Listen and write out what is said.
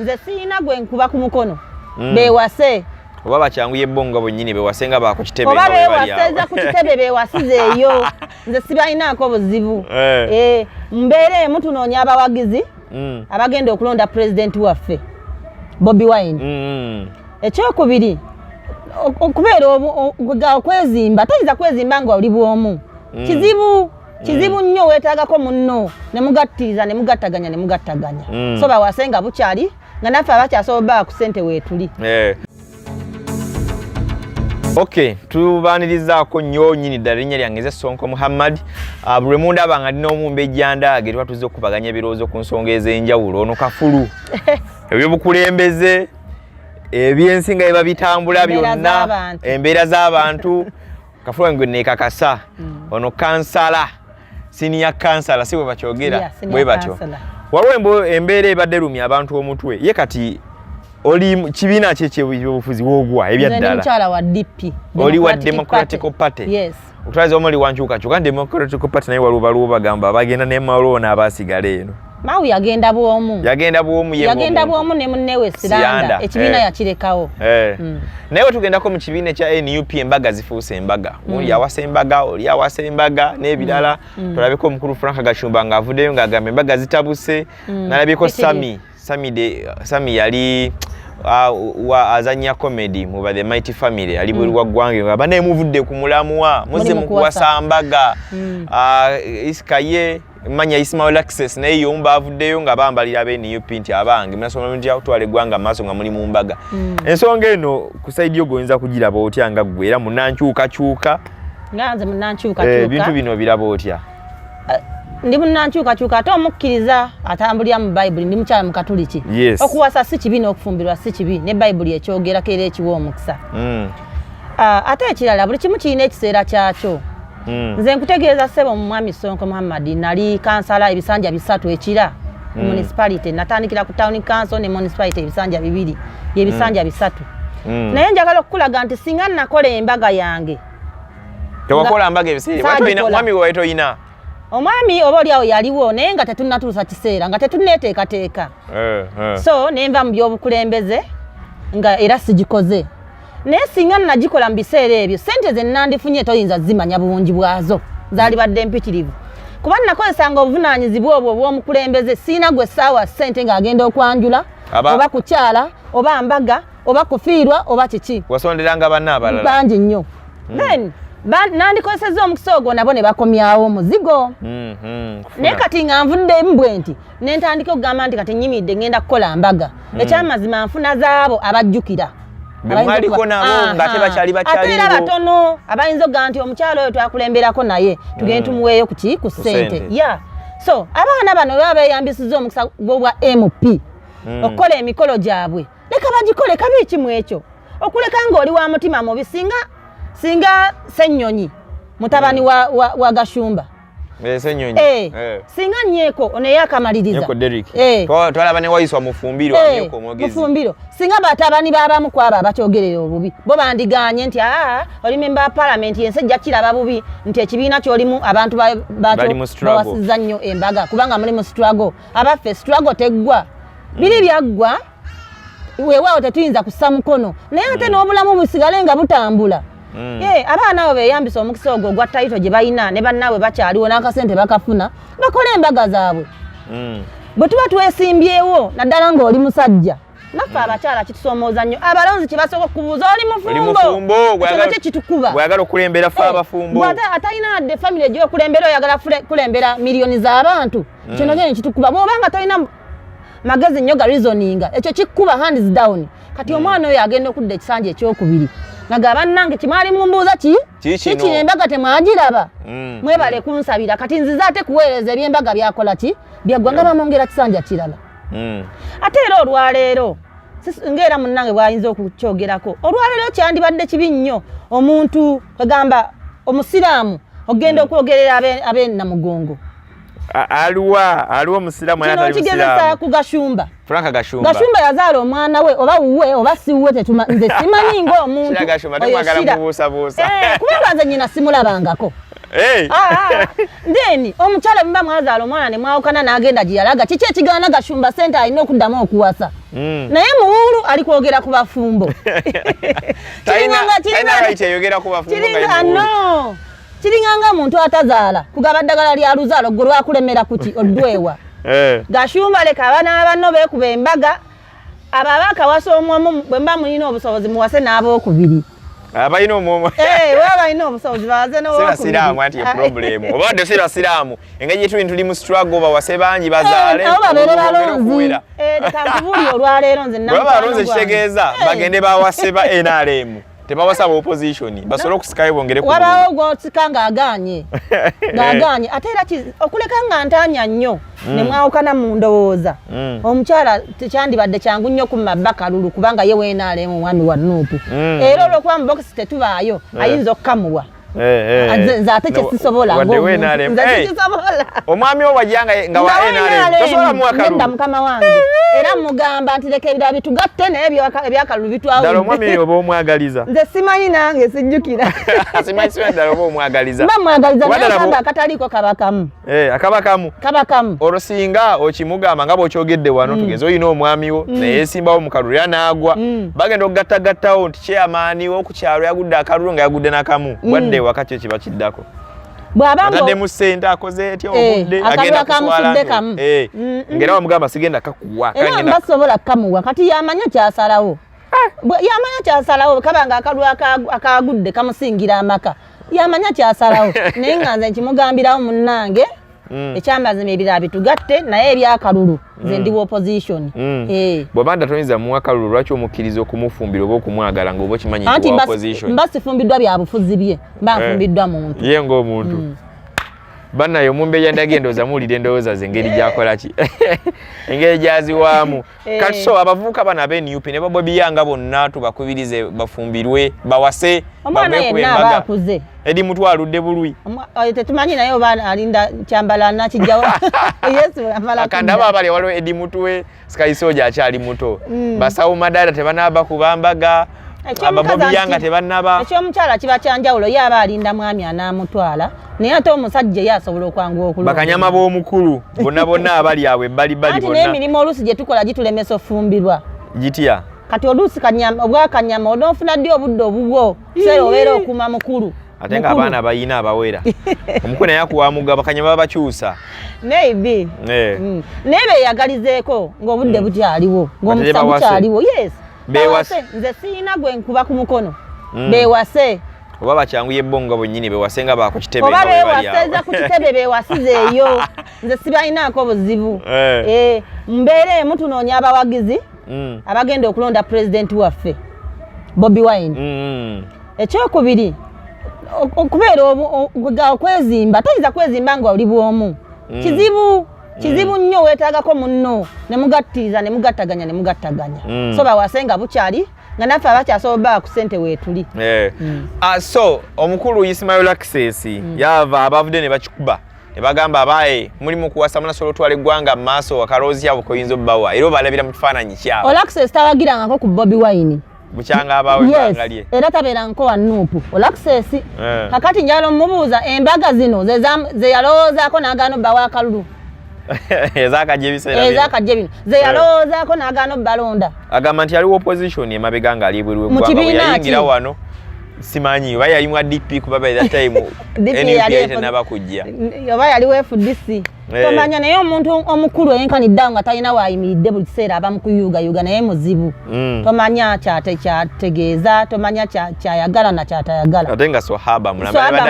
Nze sina gwe nkuba ku mukono. Beewase. Oba bakyanguye bonga bonnyini beewasenga ba ku kitebe oba beewaseza ku kitebe beewasizeeyo. Nze sibalinaako buzibu. Mbeere mutunoonya abawagizi abagenda okulonda pulezidenti waffe Bobi Wine. Ekyokubiri okubeera okwezimba toyinza kwezimba nga oli bwomu. Kizibu nnyo weetaagako munno ne mugattiriza ne mugattaganya ne mugattaganya. So bawasenga bukyali nga naffe abakyasobola ku ssente weetuli. Okay, tubanirizaako nnyo nnyini ddala erinnya lyange nze Sonko Muhammad. Buli mundaba nga ndina Omumbejja Ndagire tuba tuzze okukubaganya ebirowoozo ku nsonga ez'enjawulo. Ono kafulu ebyobukulembeze ebyensi nga biba bitambula byonna embeera z'abantu kafulu wange neekakasa ono kansala senior kansala si bwe bakyogera bwe batyo waliwo embeera ebadde lumya abantu omutwe ye kati oli kibiina ky'ebyobufuzi woogwa ebyaddala mukyala wa DP oli wa Democratic Party yes otulaze omuli wankyukakyuka Democratic Party naye waliwo baliwo bagamba bagenda ne maloona abaasigala eno Mau yagenda bwomu ne munnewe Siranda ekibiina yakirekawo naye tugendako mu kibiina kya NUP embaga zifuuse embaga oli awasa embaga oli awasa embaga n'ebirala tulabeko omukulu Frank Gashumba ng'avuddeyo ng'agamba embaga zitabuse nalabeko Sami yali azanya comedy mu The Mighty Family ali bwe gwagwange ngaba ne muvudde ku mulamuwa muze mu kuwasa mbaga iskaye manya Ismail Access naye yomba avuddeyo nga bambalira be NUP nti abange mnasoma nti twale gwanga maaso nga muli mu mbaga ensonga eno ku side yo goyinza kugiraba otya nga ggwe era munankyukakyuka nganze munankyukakyuka ebintu bino biraba otya ndi munankyukakyuka ate omukkiriza atambulira mu Bible ndi mukyala mu Katoliki okuwasa si kibi n'okufumbirwa si kibi ne Bible ekyogerako era ekiwa omukisa ate ekirala buli kimu kirina ekiseera kyakyo nze nkutegeeza ssebo mu mwami Sonko Muhammad nali kansala ebisanja 3 ekira ku municipality natandikira ku town council ne municipality ebisanja 2 y'ebisanja 3 naye njagala okukulaga nti singa nakola embaga yange tewakola mbaga ebisiri mwami we toyina omwami oba oliawo yaliwo naye nga tetunnatuusa kiseera nga tetunneeteekateeka so nenva mu byobukulembeze nga era sigikoze naye singa nagikola mu biseera ebyo ssente ze nnandifunye toyinza zimanya bulungi bwazo zaali badde mpitirivu kuba nakozesanga obuvunaanyizibwa obwo obw'omukulembeze siina gwe ssaawa ssente ng'agenda okwanjula oba kukyala oba mbaga oba kufiirwa oba kiki wasonderanga banna abalala bangi nnyo then nandikozesezza omukisa ogwo nabo ne bakomyawo omuzigo naye kati nga nvuddemu bwe nti ne ntandika okugamba nti kati nnyimidde ngenda kukola mbaga ekyamazima nfuna zaabo abajjukira mwaliko nabo nga tebakyali ate era batono abayinza okugaa nti omukyalo oyo twakulemberako naye tugende tumuweeyo ku ssente so abaana bano baba beeyambisizza omukisa gw'obwa MP okukola emikolo gyabwe leka bagikole kabi kimu ekyo okuleka ng'oli wa mutima mubi singa Ssennyonyi mutabani wa Gashumba singa nnyeko ono eyakamaliriza twalaba ne wayiswa mufumbiro nnyeko mwogezi mufumbiro singa batabani babamu kwabo abakyogerera obubi bo bandiganye nti oli memba wa palamenti yensi ejja kiraba bubi nti ekibiina kyolimu abantu bawasizza nnyo embaga kubanga muli mu struggle abaffe struggle teggwa biri byaggwa weewaawo tetuyinza kussa mukono naye ate n'obulamu busigale nga butambula abaana abo beeyambisa omukisa ogwo ogwa tayito gye balina ne bannaabwe bakyaliwo n'akasente bakafuna bakola embaga zaabwe bwe tuba twesimbyewo naddala ng'oli musajja naffe abakyala kitusoomooza nnyo abalonzi kye basooka okubuuza oli mufumbo ekyo nakyo kitukuba bw'ayagala okulembera fe abafumbo atalina wadde famire gy'okulembera oyagala kulembera miliyoni z'abantu ekyo nakyo nekitukuba bw'obanga tolina magezi nnyo ga reasoninga ekyo kikkuba hands down kati omwana oyo agenda okudda ekisanja ekyokubiri naga bannange kimali mumbuuza kiki embaga temwagiraba mwebale kunsabira kati nziza ate kuweereza ebyembaga byakola ki byaggwanga bamwongera kisanja kirala ate era olwaleero ng'era munnange bw'ayinza okukyogerako olwaleero kyandibadde kibi nnyo omuntu egamba omusiraamu ogenda okwogerera ab'ennamugongo aliwo omusiraamu kigezesa ku Gashumba Frank Gashumba yazaala omwana we oba wuwe oba si wuwe nze simanyi ng'omuntu kubanga nze nyina simulabangako Then omukyala mba mwazaala omwana ne mwawukana n'agenda gye yalaga kiki ekigaana Gashumba Center alina okuddamu okuwasa naye muwulu ali kwogera ku bafumbo kiringanga muntu atazaala kugaba ddagala lya luzaalo gwe lwakulemera kuki oddwewa Gashumba leka abaana banno beekuba embaga ababaka wasa omwomu bwe mba mulina obusobozi muwase n'abookubiri abayina omwomu wabayina obusobozi baze n'owokubiri siraamu anti problem obadde si basiraamu engeri gye tuli mu struggle bawase bangi bazaale abo babeere balonzi leka nkubuli olwaleero nze balonzi kitegeeza bagende bawase ba NRM tebawasa ba opposition basobola okusikayo bongere ku wabawo gw'osika ng'agaanye ate era okuleka nga ntaanya nnyo ne mwawukana mu ndowooza omukyala tekyandibadde kyangu nnyo ku mabba kalulu kubanga ye weenaale mu mwami wa NUP era olw'okuba mu bokisi tetubaayo ayinza okukamuwa nze ate kyesisobola omwami wo wajjanga nga wa NRM tosobola muwa kalulu mukama wange era mugamba nti leka ebirala bitugatte naye ebyakalulu bitwawudde ddala omwami oba omwagaliza nze simanyi nange sijjukira simanyi ddala oba omwagaliza mba mwagaliza naye kamba akataliiko kabakamu kabakamu olwo singa okimugamba nga bw'okyogedde wano tugenze oyina omwami wo naye yeesimbawo mu kalulu era n'agwa bagenda okugattagattawo nti kyamaani wo ku kyalo yagudde akalulu nga yagudde n'akamu wadde wakati ekiba kiddako atadde mu ssente akoze etya obudde agenda kuswala ngera wamugamba sigenda kakuwa era mbasobola kamuwa kati yamanya kyasalawo kabanga akalulu akagudde kamusingira amaka yamanya kyasalawo naye nga nze nkimugambirawo munnange ekyamazima ebirala bitugatte naye ebyakalulu nze ndi opposition bw'obanda toyinza muwa kalulu lwaki omukkiriza okumufumbira oba okumwagala ng'oba okimanyi kuwa opposition mba sifumbiddwa bya bufuzi bye mba nfumbiddwa muntu ye ng'omuntu bannaye Omumbejja Ndagire ndowooza muwulira endowooza ze engeri gyakola ki engeri gyaziwaamu kati so abavubuka bano ab'e NUP ne Bobi yanga bonna tubakubirize bafumbirwe bawase bamwekuba embaga edi mutu aludde bulwi tetumanyi naye oba alinda kyambala nakijjawo akandaba abali waliwo edi mutuwe Sky Soldier akyali muto basawo madada tebanaba kubambaga ababobi yanga tebannaba ekyomukyala kiba kyanjawulo ye aba alinda mwami anaamutwala naye ate omusajja ye asobola okwanguwa okulonda bakanyama b'omukulu bonna abali awe ebbali bonna anti n'emirimu oluusi gye tukola gitulemesa ofumbirwa gitya kati oluusi obwakanyama onoofuna ddi obudde obubwo seera obeera okuuma mukulu ate nga abaana bayina abawera omukulu naye akuwamuga bakanyama babakyusa maybe naye beeyagalizeeko ng'obudde bukyaliwo ng'omukisa bukyaliwo yes beewase nze siina gwe nkuba ku mukono beewase oba bakyanguye ebbonga bwennyini beewase nga baako kitebe oba beewaseza ku kitebe beewasizeeyo nze sibalinaako buzibu mbeera emu tunoonya abawagizi abagenda okulonda pulezidenti waffe Bobi Wine ekyokubiri okubeera okwezimba toyinza kwezimba nga oli bwomu kizibu nnyo weetaagako munno ne mugattiriza ne mugattaganya so bawase nga bukyali nga naffe abakyasobola ku ssente weetuli so omukulu Ismail Access yava abavudde ne bakikuba ne bagamba abaye muli mu kuwasa munasobola otwala eggwanga mu maaso akaloozi abo koyinza obbawa era obalabira mu kifaananyi kyabo Access tabagirangako ku Bobi Wine bukyanga abawe bangalye era tabeeranko wa NUP Access kakati njalo mubuuza embaga zino ze yalowoozaako n'agaana obbawa akalulu ezakajja bino ze yalowoozaako n'agaana obbalonda agamba nti yaliwo opposition emabega nga ali ebweru w'eggwanga yayingira wano simanyi oba yali mwa DP kuba by that time NUP tenaba kujja oba yaliwo FDC tomanya naye omuntu omukulu eyenkaniddeawo nga talina waayimiridde buli kiseera aba mu kuyuugayuuga naye muzibu tomanya kyategeeza tomanya kyayagala na kyatayagala ate nga swahaba mulamba